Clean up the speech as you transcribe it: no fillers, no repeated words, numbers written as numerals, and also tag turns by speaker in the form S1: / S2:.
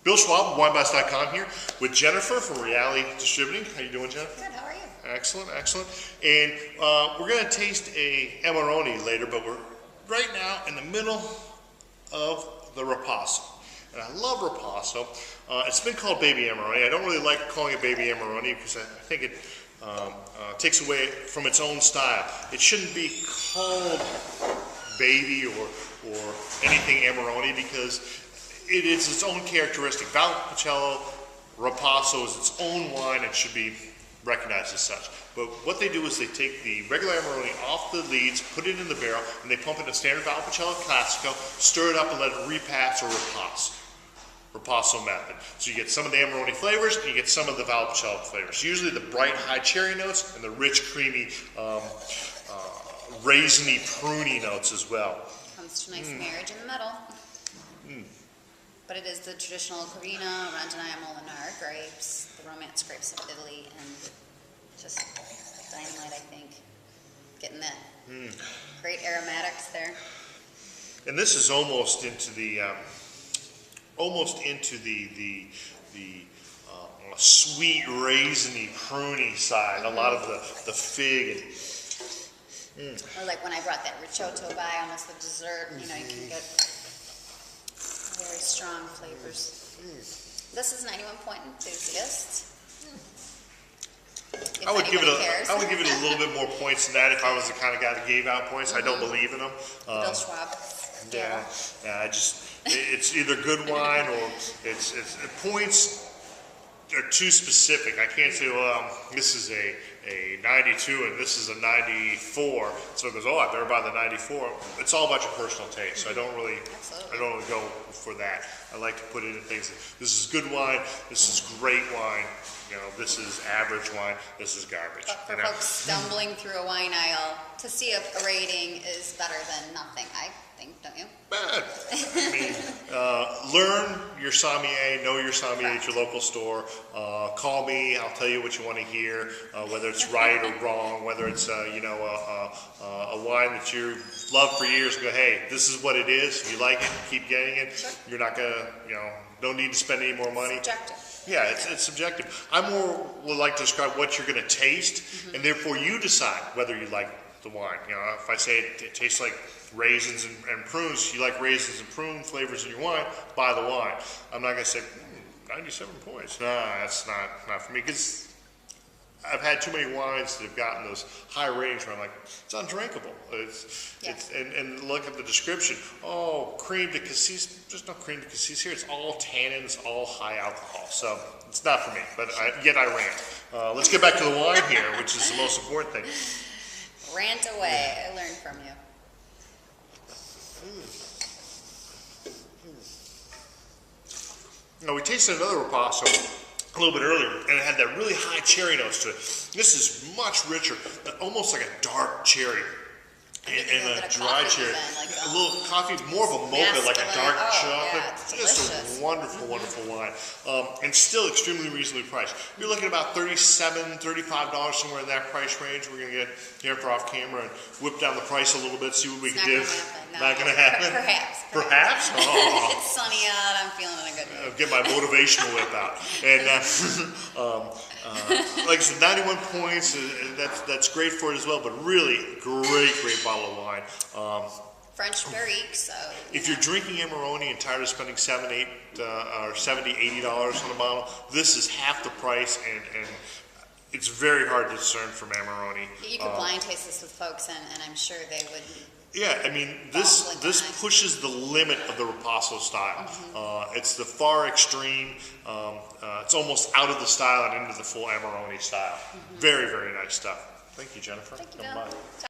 S1: Bill Schwab, WineBus.com here with Jennifer from Reality Distributing. How you doing, Jennifer?
S2: Good, how are you?
S1: Excellent, excellent. And we're going to taste a Amarone later, but we're right now in the middle of the Ripasso. And I love Ripasso. It's been called Baby Amarone. I don't really like calling it Baby Amarone because I think it takes away from its own style. It shouldn't be called Baby or anything Amarone because it is its own characteristic. Valpolicella Ripasso is its own wine and should be recognized as such. But what they do is they take the regular Amarone off the leads, put it in the barrel, and they pump it in a standard Valpolicella Classico, stir it up and let it repass or Ripasso method. So you get some of the Amarone flavors and you get some of the Valpolicella flavors. Usually the bright high cherry notes and the rich creamy raisiny pruny notes as well.
S2: Comes to a nice marriage in the middle. But it is the traditional Corvina, Randonaya, Molinare grapes, the Romance grapes of Italy, and just dynamite, I think. Getting that great aromatics there.
S1: And this is almost into the sweet raisiny pruny side. A lot of the fig.
S2: Or like when I brought that Ripasso by, almost the dessert. You know, you can get very strong flavors. This is 91 Point Enthusiast.
S1: I would give it a little bit more points than that if I was the kind of guy that gave out points. I don't believe in them.
S2: Bill Schwab.
S1: Yeah, it's either good wine or it's points are too specific. I can't say, well, this is a 92 and this is a 94. So it goes, oh, I better buy the 94. It's all about your personal taste. So I don't really go for that. I like to put it in things. This is good wine. This is great wine. You know, this is average wine. This is garbage.
S2: But for folks stumbling through a wine aisle, to see a rating is better than nothing, I think, don't you?
S1: Bad. I mean, learn your sommelier, know your sommelier at your local store. Call me. I'll tell you what you want to hear, whether it's right or wrong, whether it's a wine that you've loved for years. And go, hey, this is what it is. If you like it, keep getting it.
S2: Sure.
S1: You're not gonna, don't need to spend any more money.
S2: Subjective.
S1: Yeah, it's subjective. I more would like to describe what you're going to taste, and therefore you decide whether you like the wine. You know, if I say it tastes like raisins and prunes, you like raisins and prune flavors in your wine, buy the wine. I'm not going to say 97 points. Nah, that's not for me because I've had too many wines that have gotten those high ratings where I'm like, it's undrinkable. And look at the description. Oh, cream de cassis. There's no cream de cassis here. It's all tannins, all high alcohol. So it's not for me. But yet I rant. Let's get back to the wine here, which is the most important thing.
S2: Rant away. I learned from you.
S1: Now we tasted another Ripasso a little bit earlier, and it had that really high cherry notes to it. This is much richer, almost like a dark cherry and a dry cherry. A little coffee, more of a mocha, like a dark chocolate.
S2: Yeah,
S1: just a wonderful, wonderful wine. And still extremely reasonably priced. You're looking at about $37, $35 somewhere in that price range. We're going to get Jennifer off camera and whip down the price a little bit, see what we can do. Not going to happen.
S2: Perhaps.
S1: Oh.
S2: It's sunny out. I'm feeling in a good mood.
S1: Get my motivational whip out. And like I said, 91 points. That's great for it as well. But really, great bottle of wine.
S2: French Barrique, so...
S1: If you're drinking Amarone and tired of spending $70, $80 on a bottle, this is half the price, and it's very hard to discern from Amarone.
S2: You could blind taste this with folks, and I'm sure they would...
S1: Yeah, I mean, this pushes the limit of the Ripasso style. It's the far extreme. It's almost out of the style and into the full Amarone style. Very nice stuff. Thank you, Jennifer.
S2: Thank you, Bill.